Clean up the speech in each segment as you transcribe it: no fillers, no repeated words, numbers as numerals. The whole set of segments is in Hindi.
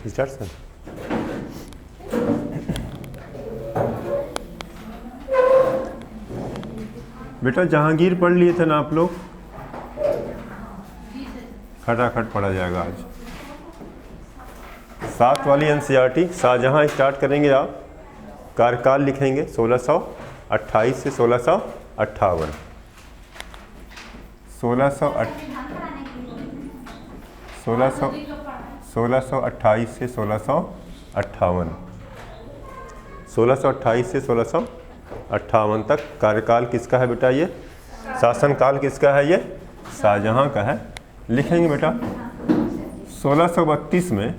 Start sir. बेटा जहांगीर पढ़ लिए थे ना आप लोग? खटाखट पढ़ा जाएगा आज। 7 वाली एनसीईआरटी शाहजहां स्टार्ट करेंगे आप। कार्यकाल लिखेंगे 1628 से 1658। 1628 से 1658, 1628 से 1658 तक कार्यकाल किसका है बेटा? ये शासनकाल किसका है? ये शाहजहां का है। लिखेंगे बेटा 1632 में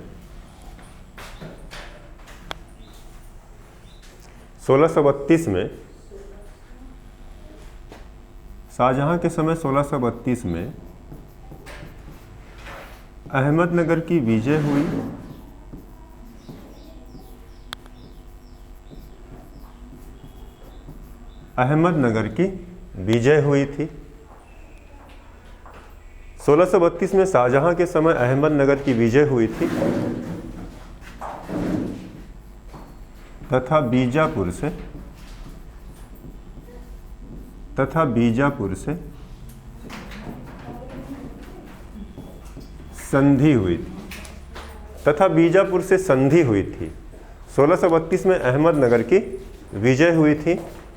1632 में शाहजहां के समय 1632 में अहमदनगर की विजय हुई। अहमदनगर की विजय हुई थी। 1632 में शाहजहां के समय अहमदनगर की विजय हुई थी तथा बीजापुर से संधि हुई थी। तथा बीजापुर से संधि हुई थी। 1632 में अहमदनगर की विजय हुई थी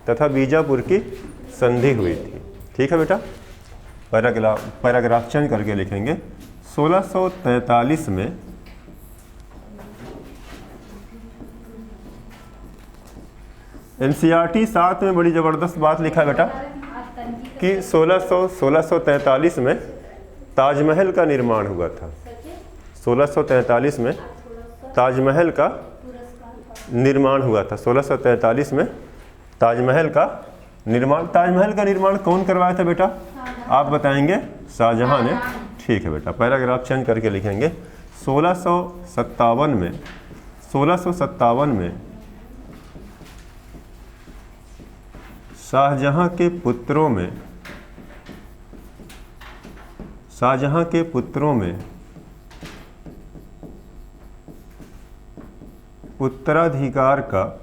तथा बीजापुर की संधि हुई थी। ठीक है बेटा, पैराग्राफ चेंज करके लिखेंगे 1643 में एनसीईआरटी 7 में बड़ी ज़बरदस्त बात लिखा है बेटा कि 1643 में ताजमहल का निर्माण हुआ था। 1643 में ताजमहल का निर्माण हुआ था। 1643 में ताजमहल का निर्माण कौन करवाया था बेटा? आप बताएंगे। शाहजहां ने। ठीक है बेटा, पैराग्राफ चेंज करके लिखेंगे 1657 में शाहजहां के पुत्रों में उत्तराधिकार का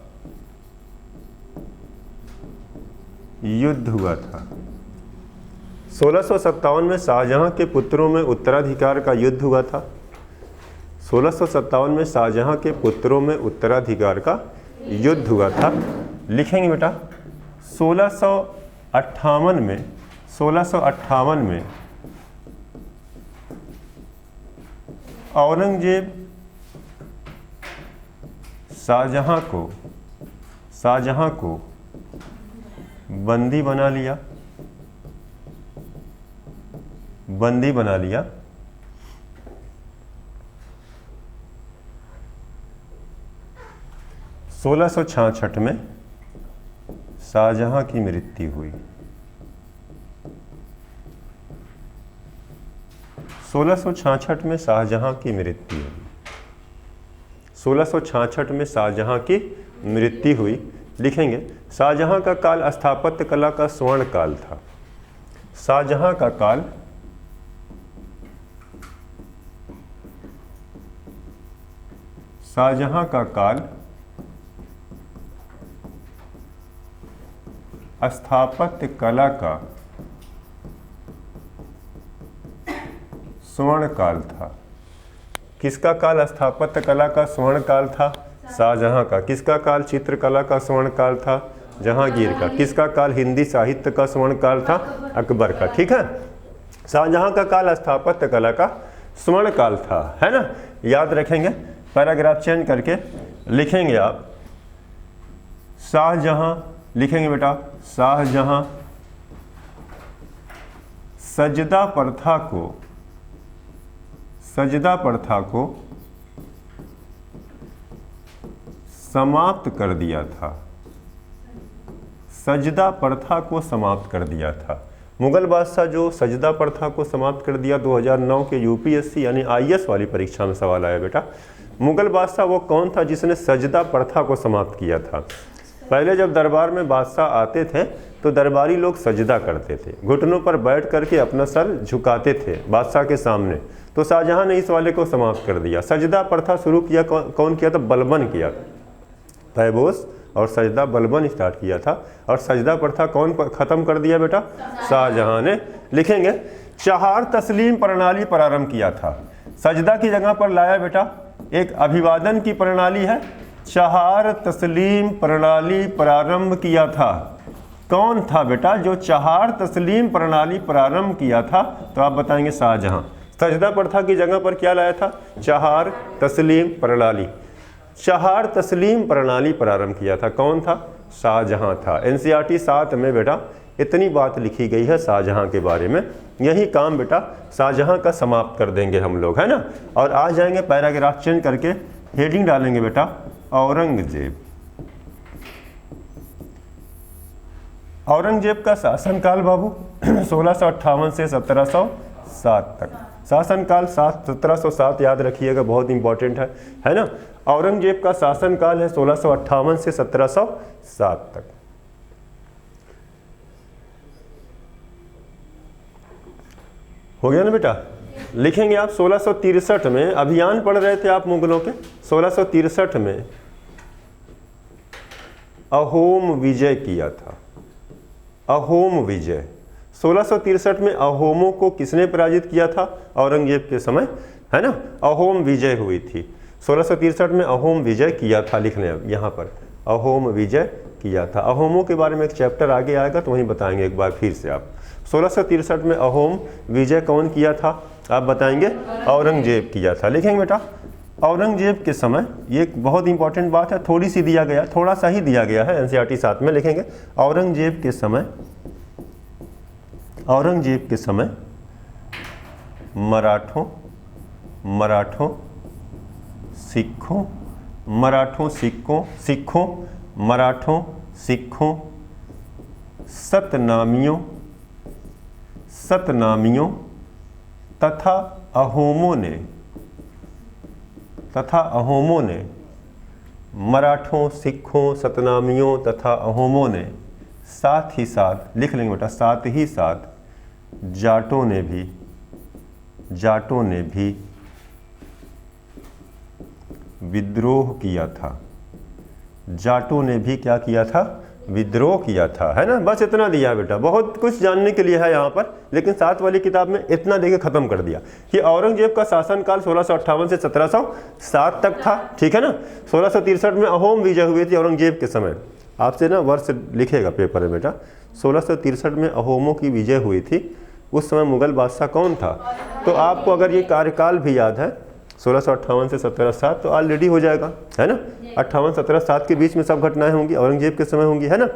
युद्ध हुआ था। 1657 में शाहजहां के पुत्रों में उत्तराधिकार का युद्ध हुआ था। 1657 में शाहजहां के पुत्रों में उत्तराधिकार का युद्ध हुआ था। लिखेंगे बेटा 1658 में औरंगजेब शाहजहां को बंदी बना लिया। 1666 में शाहजहां की मृत्यु हुई। 1666 में शाहजहां की मृत्यु हुई। 1666 में शाहजहां की मृत्यु हुई। लिखेंगे शाहजहां का काल स्थापत्य कला का स्वर्ण काल था। शाहजहां का काल स्थापत्य कला का स्वर्ण काल था। किसका काल स्थापत्य कला का स्वर्ण काल था? शाहजहां का। किसका काल चित्रकला का स्वर्ण काल था? जहांगीर का। किसका काल हिंदी साहित्य का स्वर्ण काल था? अकबर का। ठीक है, शाहजहां का काल स्थापत्य कला का स्वर्ण काल था, है ना? याद रखेंगे। पैराग्राफ चेंज करके लिखेंगे आप शाहजहां। लिखेंगे बेटा शाहजहां सजदा प्रथा को समाप्त कर दिया था। सजदा प्रथा को समाप्त कर दिया था। मुगल बादशाह जो सजदा प्रथा को समाप्त कर दिया, 2009 के यूपीएससी यानी आईएएस वाली परीक्षा में सवाल आया बेटा। मुगल बादशाह वो कौन था जिसने सजदा प्रथा को समाप्त किया था? पहले जब दरबार में बादशाह आते थे तो दरबारी लोग सजदा करते थे, घुटनों पर बैठ करके अपना सर झुकाते थे बादशाह के सामने। तो शाहजहां ने इस वाले को समाप्त कर दिया। सजदा प्रथा शुरू किया कौन किया था? बलबन किया था। पैबोस और सजदा बलबन स्टार्ट किया था। और सजदा प्रथा कौन ख़त्म कर दिया बेटा? शाहजहां ने। लिखेंगे चहार तस्लीम प्रणाली प्रारंभ किया था। सजदा की जगह पर लाया बेटा एक अभिवादन की प्रणाली है, चहार तस्लीम प्रणाली प्रारंभ किया था। कौन था बेटा जो चहार तस्लीम प्रणाली प्रारंभ किया था? तो आप बताएंगे शाहजहां। सजदा प्रथा की जगह पर क्या लाया था? चहार तस्लीम प्रणाली। चहार तस्लीम प्रणाली प्रारंभ किया था। कौन था? शाहजहां था। एनसीईआरटी 7 में बेटा इतनी बात लिखी गई है शाहजहां के बारे में। यही काम बेटा शाहजहां का समाप्त कर देंगे हम लोग, है ना। और आ जाएंगे पैराग्राफ चेंज करके हेडिंग डालेंगे बेटा औरंगजेब। औरंगजेब का शासनकाल बाबू 1658 से 1707 तक। शासनकाल 1707 याद रखिएगा, बहुत इंपॉर्टेंट है ना। औरंगजेब का शासनकाल है 1658 से 1707 तक। हो गया ना बेटा। लिखेंगे आप 1663 में अभियान पढ़ रहे थे आप मुगलों के। 1663 में अहोम विजय किया था। अहोम विजय 1663 में अहोमों को किसने पराजित किया था? औरंगजेब के समय, है ना। अहोम विजय हुई थी 1663 में। अहोम विजय किया था, लिख लें अब यहाँ पर अहोम विजय किया था। अहोमों के बारे में एक चैप्टर आगे आएगा तो वहीं बताएंगे एक बार फिर से आप। 1663 में अहोम विजय कौन किया था? आप बताएंगे औरंगजेब किया था। लिखेंगे बेटा औरंगजेब के समय, ये एक बहुत इंपॉर्टेंट बात है, थोड़ी सी दिया गया, थोड़ा सा ही दिया गया है एनसीईआरटी 7 में। लिखेंगे औरंगजेब के समय, औरंगजेब के समय मराठों सिखों सतनामियों तथा अहोमों ने मराठों, सिखों, सतनामियों तथा अहोमों ने, साथ ही साथ लिख लेंगे बेटा, साथ ही साथ जाटों ने भी विद्रोह किया था। जाटों ने भी क्या किया था? विद्रोह किया था, है ना। बस इतना दिया बेटा, बहुत कुछ जानने के लिए है यहाँ पर, लेकिन 7 वाली किताब में इतना देके खत्म कर दिया कि औरंगजेब का शासनकाल 1658 से 1707 तक था, ठीक है ना। 1663 में अहोम विजय हुई थी औरंगजेब के समय। आपसे ना वर्ष लिखेगा पेपर में बेटा, 1663 में अहोमों की विजय हुई थी। उस समय मुगल बादशाह कौन था? तो आपको अगर ये कार्यकाल भी याद है 1658 से 1707 तो ऑलरेडी हो जाएगा, है ना। 58-1707 के बीच में सब घटनाएं होंगी, औरंगजेब के समय होंगी, है ना।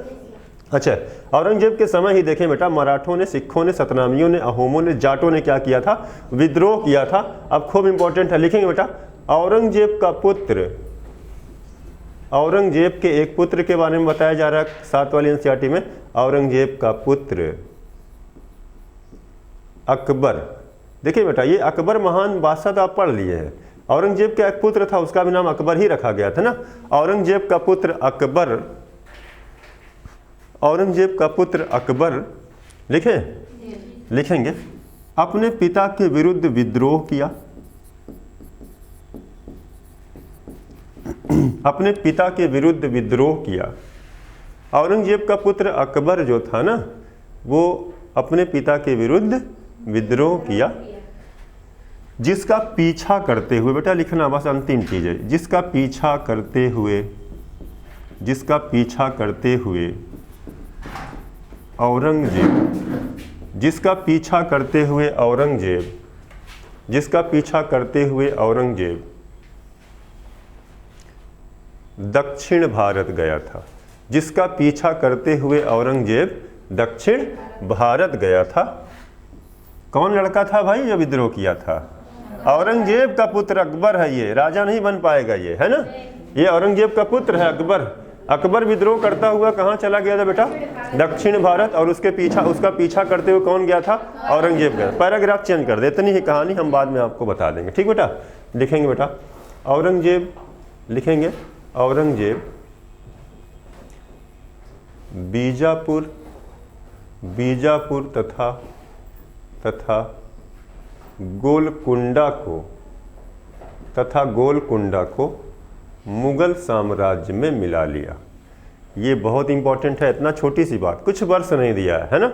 अच्छा, औरंगजेब के समय ही देखें बेटा, मराठों ने, सिखों ने, सतनामियों ने, अहोमों ने, जाटों ने क्या किया था? विद्रोह किया था। अब खूब इंपॉर्टेंट है, लिखेंगे बेटा औरंगजेब का पुत्र, औरंगजेब के एक पुत्र के बारे में बताया जा रहा है 7 वाली एनसीईआरटी में। औरंगजेब का पुत्र अकबर। देखिए बेटा, ये अकबर महान बादशाह तो आप पढ़ लिए हैं। औरंगजेब का एक पुत्र था, उसका भी नाम अकबर ही रखा गया था ना। औरंगजेब का पुत्र अकबर, औरंगजेब का पुत्र अकबर लिखेंगे अपने पिता के विरुद्ध विद्रोह किया। अपने पिता के विरुद्ध विद्रोह किया। औरंगजेब का पुत्र अकबर जो था ना, वो अपने पिता के विरुद्ध विद्रोह किया, जिसका पीछा करते हुए, बेटा लिखना बस अंतिम चीज है, जिसका पीछा करते हुए औरंगजेब दक्षिण भारत गया था। जिसका पीछा करते हुए औरंगजेब दक्षिण भारत गया था। कौन लड़का था भाई जो विद्रोह किया था? औरंगजेब का पुत्र अकबर है। ये राजा नहीं बन पाएगा, ये है ना। ये औरंगजेब का पुत्र है अकबर। अकबर विद्रोह करता हुआ कहाँ चला गया था बेटा? दक्षिण भारत। और उसका पीछा करते हुए कौन गया था? औरंगजेब गया। पैराग्राफ चेंज कर दे, इतनी ही कहानी हम बाद में आपको बता देंगे, ठीक बेटा। लिखेंगे बेटा औरंगजेब, लिखेंगे औरंगजेब बीजापुर तथा गोलकुंडा को मुगल साम्राज्य में मिला लिया। ये बहुत इंपॉर्टेंट है, इतना छोटी सी बात, कुछ वर्ष नहीं दिया है ना,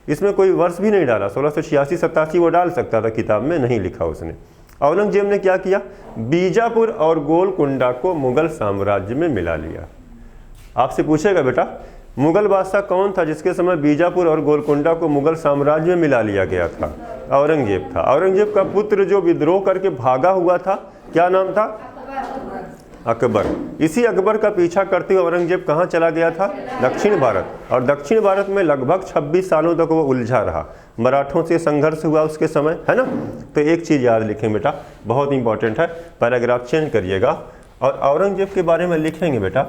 इसमें कोई वर्ष भी नहीं डाला। 1686-87 वो डाल सकता था, किताब में नहीं लिखा उसने। औरंगजेब ने क्या किया, बीजापुर और गोलकुंडा को मुगल साम्राज्य में मिला लिया। आपसे पूछेगा बेटा मुगल बादशाह कौन था जिसके समय बीजापुर और गोलकुंडा को मुगल साम्राज्य में मिला लिया गया था? औरंगजेब था। औरंगजेब का पुत्र जो विद्रोह करके भागा हुआ था, क्या नाम था? अकबर। इसी अकबर का पीछा करते हुए औरंगजेब कहाँ चला गया था? दक्षिण भारत। और दक्षिण भारत में लगभग 26 सालों तक वो उलझा रहा, मराठों से संघर्ष हुआ उसके समय, है ना। तो एक चीज़ याद लिखें बेटा, बहुत इंपॉर्टेंट है, पैराग्राफ चेंज करिएगा। और औरंगजेब के बारे में लिखेंगे बेटा,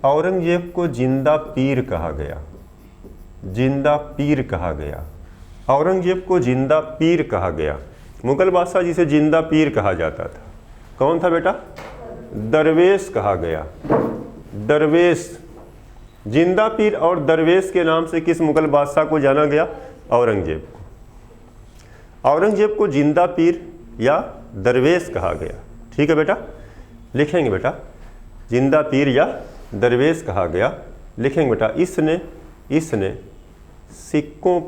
औरंगजेब को जिंदा पीर कहा गया, जिंदा पीर कहा गया। औरंगजेब को जिंदा पीर कहा गया। मुगल बादशाह जिसे जिंदा पीर कहा जाता था, कौन था बेटा? दरवेश कहा गया, दरवेश। जिंदा पीर और दरवेश के नाम से किस मुगल बादशाह को जाना गया? औरंगजेब को। औरंगजेब को जिंदा पीर या दरवेश कहा गया। ठीक है बेटा, लिखेंगे बेटा, जिंदा पीर या दरवेश कहा गया। लिखेंगे बेटा, इसने सिक्कों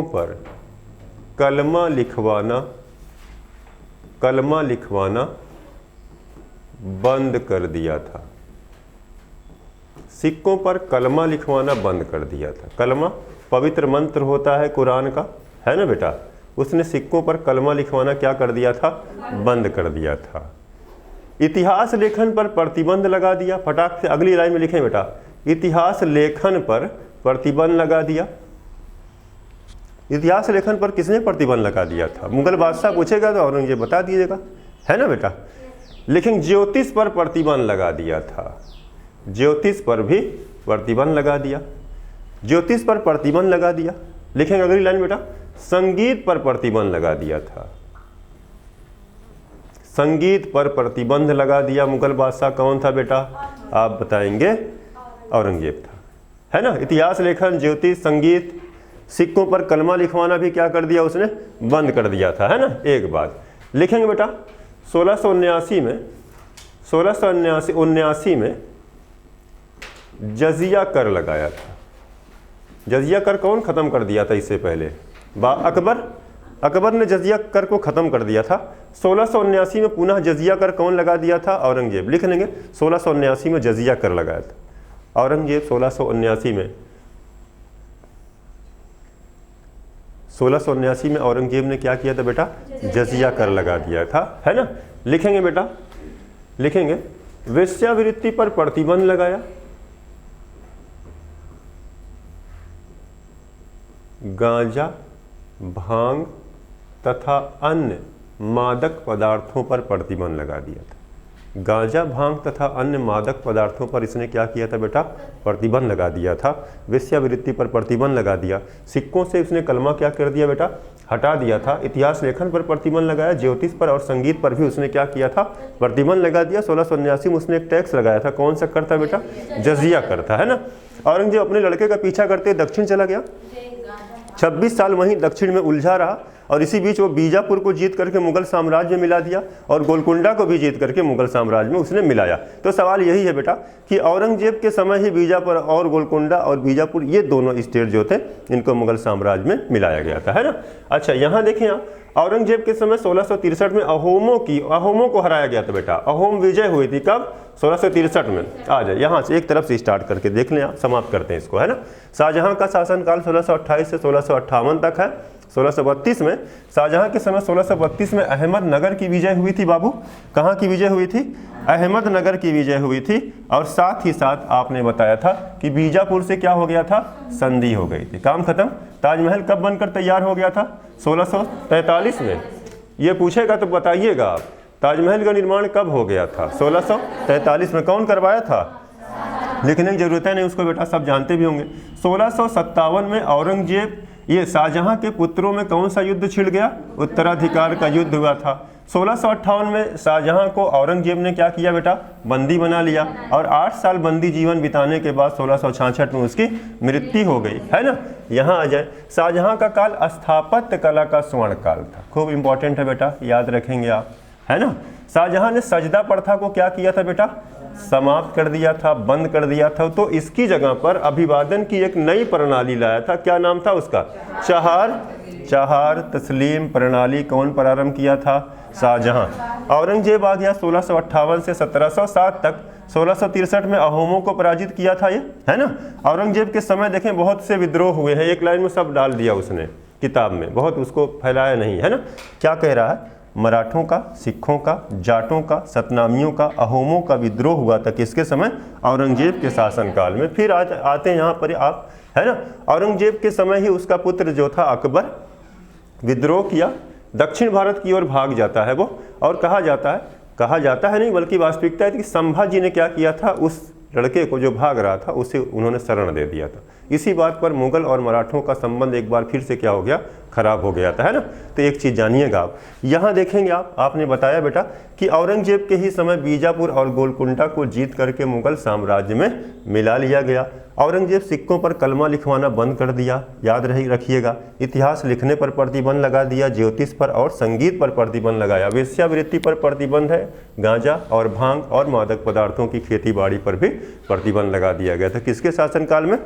पर कलमा लिखवाना बंद कर दिया था। सिक्कों पर कलमा लिखवाना बंद कर दिया था। कलमा पवित्र मंत्र होता है कुरान का, है ना बेटा। उसने सिक्कों पर कलमा लिखवाना क्या कर दिया था? बंद कर दिया था। इतिहास लेखन पर प्रतिबंध लगा दिया। फटाक से अगली लाइन में लिखें बेटा, इतिहास लेखन पर प्रतिबंध लगा दिया। इतिहास लेखन पर किसने प्रतिबंध लगा दिया था? मुगल बादशाह पूछेगा तो औरंगजेब बता दीजिएगा, है ना बेटा। लेकिन ज्योतिष पर प्रतिबंध लगा दिया था। ज्योतिष पर भी प्रतिबंध लगा दिया, ज्योतिष पर प्रतिबंध लगा दिया। लिखेंगे अगली लाइन बेटा, संगीत पर प्रतिबंध लगा दिया था। संगीत पर प्रतिबंध लगा दिया मुगल बादशाह कौन था बेटा? आप बताएंगे, औरंगजेब था, है ना। इतिहास लेखन, ज्योतिष, संगीत, सिक्कों पर कलमा लिखवाना भी क्या कर दिया उसने? बंद कर दिया था, है ना। एक बात लिखेंगे बेटा, 1679 में जजिया कर लगाया था। जजिया कर कौन खत्म कर दिया था इससे पहले? अकबर ने जजिया कर को खत्म कर दिया था। 1679 में पुनः जजिया कर कौन लगा दिया था? औरंगजेब। लिख लेंगे, 1679 में जजिया कर लगाया था औरंगजेब। 1679 में औरंगजेब ने क्या किया था बेटा? जजिया कर लगा दिया था, है ना। लिखेंगे बेटा, लिखेंगे वेश्यावृत्ति पर प्रतिबंध लगाया। गांजा, भांग तथा अन्य मादक पदार्थों पर प्रतिबंध लगा दिया था। गांजा, भांग तथा अन्य मादक पदार्थों पर इसने क्या किया था बेटा? प्रतिबंध लगा दिया था। वेश्यावृत्ति पर प्रतिबंध लगा दिया। सिक्कों से उसने कलमा क्या कर दिया बेटा? हटा दिया था। इतिहास लेखन पर प्रतिबंध लगाया। ज्योतिष पर और संगीत पर भी उसने क्या किया था? प्रतिबंध लगा दिया। 1679 में उसने एक टैक्स लगाया था। कौन सा कर था बेटा? जजिया कर था, है ना। औरंगजेब अपने लड़के का पीछा करते दक्षिण चला गया। 26 साल वहीं दक्षिण में उलझा रहा और इसी बीच वो बीजापुर को जीत करके मुगल साम्राज्य में मिला दिया और गोलकुंडा को भी जीत करके मुगल साम्राज्य में उसने मिलाया। तो सवाल यही है बेटा कि औरंगजेब के समय ही बीजापुर और गोलकुंडा और बीजापुर ये दोनों स्टेट जो थे इनको मुगल साम्राज्य में मिलाया गया था, है ना। अच्छा, यहाँ देखें आप, औरंगजेब के समय 1663 में अहोमों को हराया गया था बेटा। अहोम विजय हुई थी कब? 1663 में। आ जाए यहाँ से एक तरफ से स्टार्ट करके देख लें आप, समाप्त करते हैं इसको, है ना। शाहजहां का शासनकाल 1628 से 1658 तक है। 1632 में शाहजहां के समय 1632 में अहमदनगर की विजय हुई थी बाबू। कहाँ की विजय हुई थी? अहमदनगर की विजय हुई थी। और साथ ही साथ आपने बताया था कि बीजापुर से क्या हो गया था? संधि हो गई थी, काम खत्म। ताजमहल कब बनकर तैयार हो गया था? 1643 में। ये पूछेगा तो बताइएगा आप, ताजमहल का निर्माण कब हो गया था? 1643 में। कौन करवाया था? लिखने की जरूरत है नहीं उसको बेटा, सब जानते भी होंगे। 1657 में औरंगजेब, ये शाहजहां के पुत्रों में कौन सा युद्ध छिड़ गया? उत्तराधिकार का युद्ध हुआ था। 1658 में शाहजहां को औरंगजेब ने क्या किया बेटा, बंदी बना लिया और 8 साल बंदी जीवन बिताने के बाद 1666 में उसकी मृत्यु हो गई, है ना। यहाँ आ जाए, शाहजहां का काल स्थापत्य कला का स्वर्ण काल था, खूब इंपॉर्टेंट है बेटा, याद रखेंगे आप, है ना। शाहजहां ने सजदा प्रथा को क्या किया था बेटा, समाप्त कर दिया था, बंद कर दिया था। तो इसकी जगह पर अभिवादन की एक नई प्रणाली लाया था, क्या नाम था उसका, चहार तस्लीम प्रणाली। कौन प्रारंभ किया था, शाहजहां। औरंगजेब आ गया 1658 से 1707 तक। 1663 में अहोमों को पराजित किया था ये, है ना। औरंगजेब के समय देखें बहुत से विद्रोह हुए हैं, एक लाइन में सब डाल दिया उसने किताब में, बहुत उसको फैलाया नहीं, है ना। क्या कह रहा है, मराठों का, सिखों का, जाटों का, सतनामियों का, अहोमों का विद्रोह हुआ था किसके समय, औरंगजेब के शासनकाल में। फिर आज आते हैं यहाँ पर आप, है ना। औरंगजेब के समय ही उसका पुत्र जो था अकबर विद्रोह किया, दक्षिण भारत की ओर भाग जाता है वो, और कहा जाता है नहीं बल्कि वास्तविकता है कि संभाजी ने क्या किया था, उस लड़के को जो भाग रहा था उसे उन्होंने शरण दे दिया था। इसी बात पर मुगल और मराठों का संबंध एक बार फिर से क्या हो गया, खराब हो गया था, है ना। तो एक चीज़ जानिएगा आप, यहाँ देखेंगे आपने बताया बेटा कि औरंगजेब के ही समय बीजापुर और गोलकुंडा को जीत करके मुगल साम्राज्य में मिला लिया गया। औरंगजेब सिक्कों पर कलमा लिखवाना बंद कर दिया, याद रखिएगा। इतिहास लिखने पर प्रतिबंध लगा दिया, ज्योतिष पर और संगीत पर प्रतिबंध लगाया। वेश्यावृत्ति पर प्रतिबंध है, गांजा और भांग और मादक पदार्थों की खेती बाड़ी पर भी प्रतिबंध लगा दिया गया था। किसके शासनकाल में,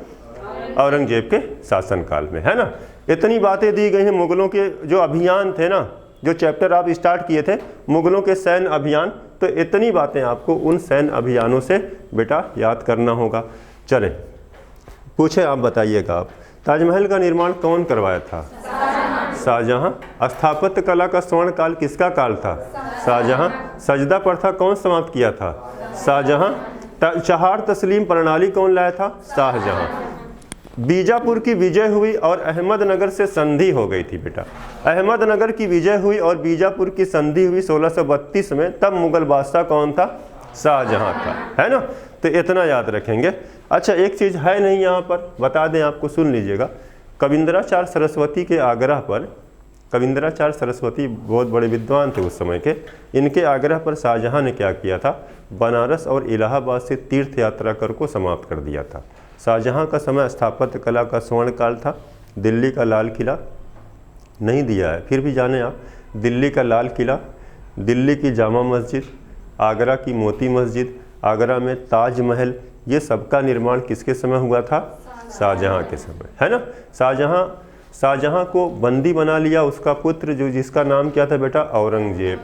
औरंगजेब के शासनकाल में, है ना। इतनी बातें दी गई हैं। मुगलों के जो अभियान थे ना, जो चैप्टर आप स्टार्ट किए थे मुगलों के सैन्य अभियान, तो इतनी बातें आपको उन सैन्य अभियानों से बेटा याद करना होगा। चलें पूछे, आप बताइएगा आप, ताजमहल का निर्माण कौन करवाया था, शाहजहां। स्थापत्य कला का स्वर्ण काल किसका काल था, शाहजहां। सजदा प्रथा कौन समाप्त किया था, शाहजहां। चहार तस्लीम प्रणाली कौन लाया था, शाहजहां। बीजापुर की विजय हुई और अहमदनगर से संधि हो गई थी बेटा। अहमदनगर की विजय हुई और बीजापुर की संधि हुई 1632 में, तब मुगल बादशाह कौन था, शाहजहां था, है ना। तो इतना याद रखेंगे। अच्छा एक चीज़ है नहीं यहाँ पर, बता दें आपको, सुन लीजिएगा। कविंद्राचार्य सरस्वती के आग्रह पर, कविंद्राचार्य सरस्वती बहुत बड़े विद्वान थे उस समय के, इनके आग्रह पर शाहजहां ने क्या किया था, बनारस और इलाहाबाद से तीर्थ यात्रा कर को समाप्त कर दिया था। शाहजहां का समय स्थापत्य कला का स्वर्ण काल था। दिल्ली का लाल किला नहीं दिया है, फिर भी जाने आप, दिल्ली का लाल किला, दिल्ली की जामा मस्जिद, आगरा की मोती मस्जिद, आगरा में ताजमहल, ये सबका निर्माण किसके समय हुआ था, शाहजहां के समय, है ना। शाहजहां को बंदी बना लिया उसका पुत्र, जो जिसका नाम क्या था बेटा, औरंगजेब।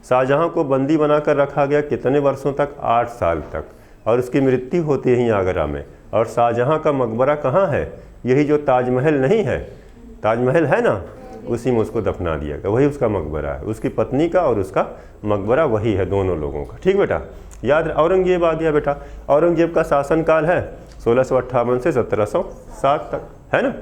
शाहजहां को बंदी बनाकर रखा गया कितने वर्षों तक, 8 साल तक, और उसकी मृत्यु होती है आगरा में। और शाहजहां का मकबरा कहाँ है, यही जो ताजमहल नहीं है, ताजमहल है ना, उसी में उसको दफना दिया गया, वही उसका मकबरा है। उसकी पत्नी का और उसका मकबरा वही है, दोनों लोगों का, ठीक बेटा। याद, औरंगजेब आ गया बेटा। औरंगजेब का शासनकाल है 1658 से 1707 तक, है ना।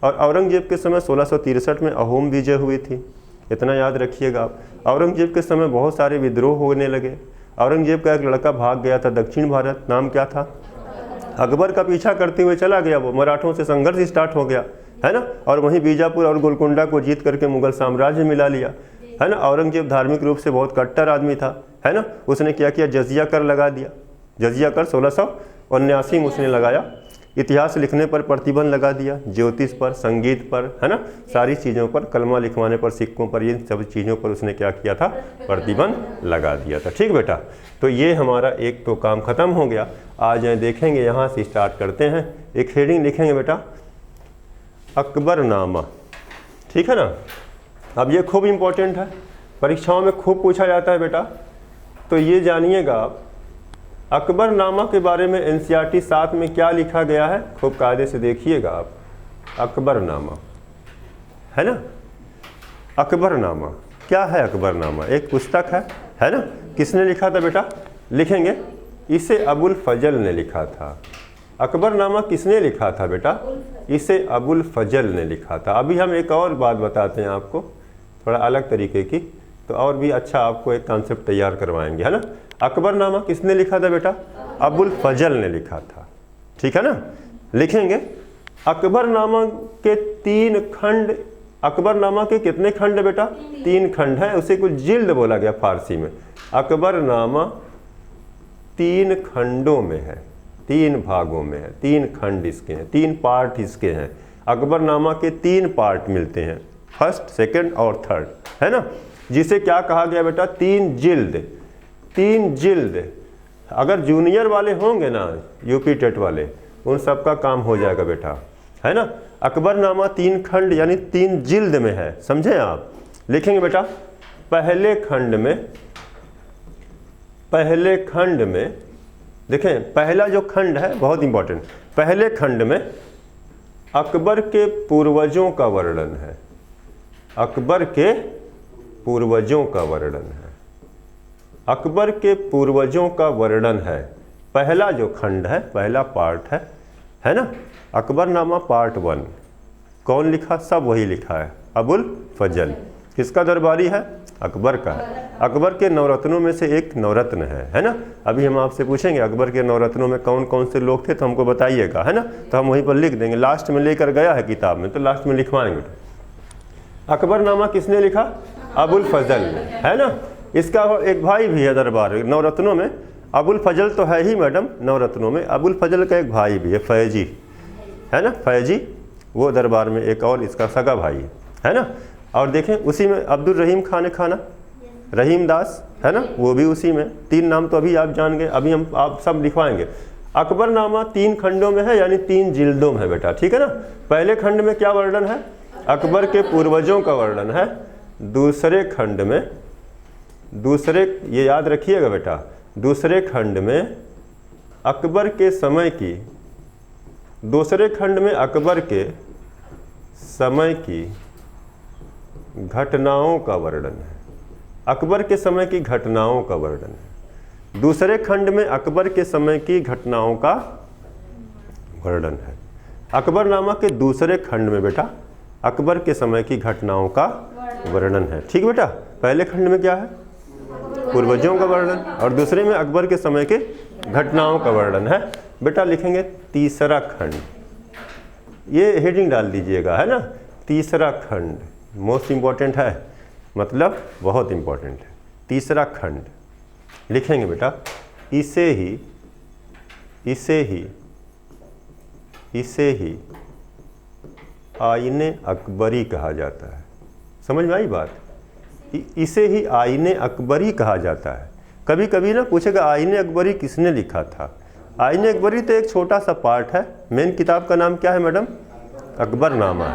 और औरंगजेब के समय 1663 में अहोम विजय हुई थी, इतना याद रखिएगा आप। औरंगजेब के समय बहुत सारे विद्रोह होने लगे। औरंगजेब का एक लड़का भाग गया था दक्षिण भारत, नाम क्या था, अकबर का पीछा करते हुए चला गया, वो मराठों से संघर्ष स्टार्ट हो गया, है ना। और वहीं बीजापुर और गोलकुंडा को जीत करके मुगल साम्राज्य मिला लिया, है ना। औरंगजेब धार्मिक रूप से बहुत कट्टर आदमी था, है ना। उसने क्या किया, जजिया कर लगा दिया, जजिया कर 1679 में उसने लगाया। इतिहास लिखने पर प्रतिबंध लगा दिया, ज्योतिष पर, संगीत पर, है ना, सारी चीज़ों पर, कलमा लिखवाने पर, सिक्कों पर, ये सब चीज़ों पर उसने क्या किया था, प्रतिबंध लगा दिया था, ठीक बेटा। तो ये हमारा एक तो काम खत्म हो गया। आज देखेंगे, यहाँ से स्टार्ट करते हैं। एक हेडिंग लिखेंगे बेटा, अकबरनामा, ठीक है ना। अब ये खूब इम्पोर्टेंट है, परीक्षाओं में खूब पूछा जाता है बेटा, तो ये जानिएगा आप। अकबरनामा के बारे में NCERT 7 में क्या लिखा गया है, खूब कायदे से देखिएगा आप। अकबरनामा, है ना। अकबरनामा क्या है, अकबरनामा एक पुस्तक है ना। किसने लिखा था बेटा, लिखेंगे, इसे अबुल फजल ने लिखा था। अकबरनामा किसने लिखा था बेटा, इसे अबुल फजल ने लिखा था। अभी हम एक और बात बताते हैं आपको, थोड़ा अलग तरीके की, तो और भी अच्छा आपको एक कॉन्सेप्ट तैयार करवाएंगे, है ना। अकबरनामा किसने लिखा था बेटा, अबुल फजल ने लिखा था, ठीक है ना। लिखेंगे, अकबरनामा के 3 खंड अकबरनामा के कितने खंड है बेटा? 3 खंड है, उसे कुछ जिल्द बोला गया फारसी में। अकबरनामा 3 खंडों में है, 3 भागों में है, 3 खंड इसके हैं, 3 पार्ट इसके हैं। अकबरनामा के 3 पार्ट मिलते हैं, फर्स्ट, सेकंड और थर्ड, है ना, जिसे क्या कहा गया बेटा? 3 जिल्द। 3 जिल्द अगर जूनियर वाले होंगे ना, यूपी टेट वाले, उन सब का काम हो जाएगा बेटा, है ना। अकबरनामा 3 खंड यानी 3 जिल्द में है, समझे आप। लिखेंगे बेटा, पहले खंड में देखें, पहला जो खंड है बहुत इंपॉर्टेंट, पहले खंड में अकबर के पूर्वजों का वर्णन है, अकबर के पूर्वजों का वर्णन है, अकबर के पूर्वजों का वर्णन है। पहला जो खंड है, पहला पार्ट है ना। अकबरनामा पार्ट 1 कौन लिखा? सब वही लिखा है, अबुल फजल। किसका दरबारी है? अकबर का है। अकबर के नवरत्नों में से एक नवरत्न है ना। अभी हम आपसे पूछेंगे अकबर के नवरत्नों में कौन कौन से लोग थे, तो हमको बताइएगा, है ना। तो हम वहीं पर लिख देंगे, लास्ट में लेकर गया है किताब में, तो लास्ट में लिखवाएंगे। अकबरनामा किसने लिखा? अबुल फजल ने, है ना। इसका एक भाई भी है दरबार नवरत्नों में, अबुल फजल तो है ही मैडम नवरत्नों में, अबुल फजल का एक भाई भी है, फैजी, है ना, फैजी, वो दरबार में एक और इसका सगा भाई है ना। और देखें उसी में अब्दुल रहीम खान खाना, रहीम दास, है ना, वो भी उसी में। 3 नाम तो अभी आप जान गए, अभी हम आप सब लिखवाएंगे। अकबरनामा 3 खंडों में है यानी 3 जिल्दों में है बेटा, ठीक है ना। पहले खंड में क्या वर्णन है? अकबर के पूर्वजों का वर्णन है। दूसरे खंड में, ये याद रखिएगा बेटा, दूसरे खंड में अकबर के समय की, दूसरे खंड में अकबर के समय की घटनाओं का वर्णन है, अकबर के समय की घटनाओं का वर्णन है। दूसरे खंड में अकबर के समय की घटनाओं का वर्णन है। अकबरनामा के दूसरे खंड में बेटा अकबर के समय की घटनाओं का वर्णन है, ठीक बेटा। पहले खंड में क्या है? पूर्वजों का वर्णन, और दूसरे में अकबर के समय के घटनाओं का वर्णन है। बेटा लिखेंगे तीसरा खंड, ये हेडिंग डाल दीजिएगा, है ना। तीसरा खंड मोस्ट इम्पॉर्टेंट है, मतलब बहुत इम्पॉर्टेंट है। तीसरा खंड लिखेंगे बेटा, इसे ही आईने अकबरी कहा जाता है। समझ में आई बात? इसे ही आईने अकबरी कहा जाता है। कभी कभी ना पूछेगा आईने अकबरी किसने लिखा था। आईने अकबरी तो एक छोटा सा पार्ट है, मेन किताब का नाम क्या है मैडम? अकबरनामा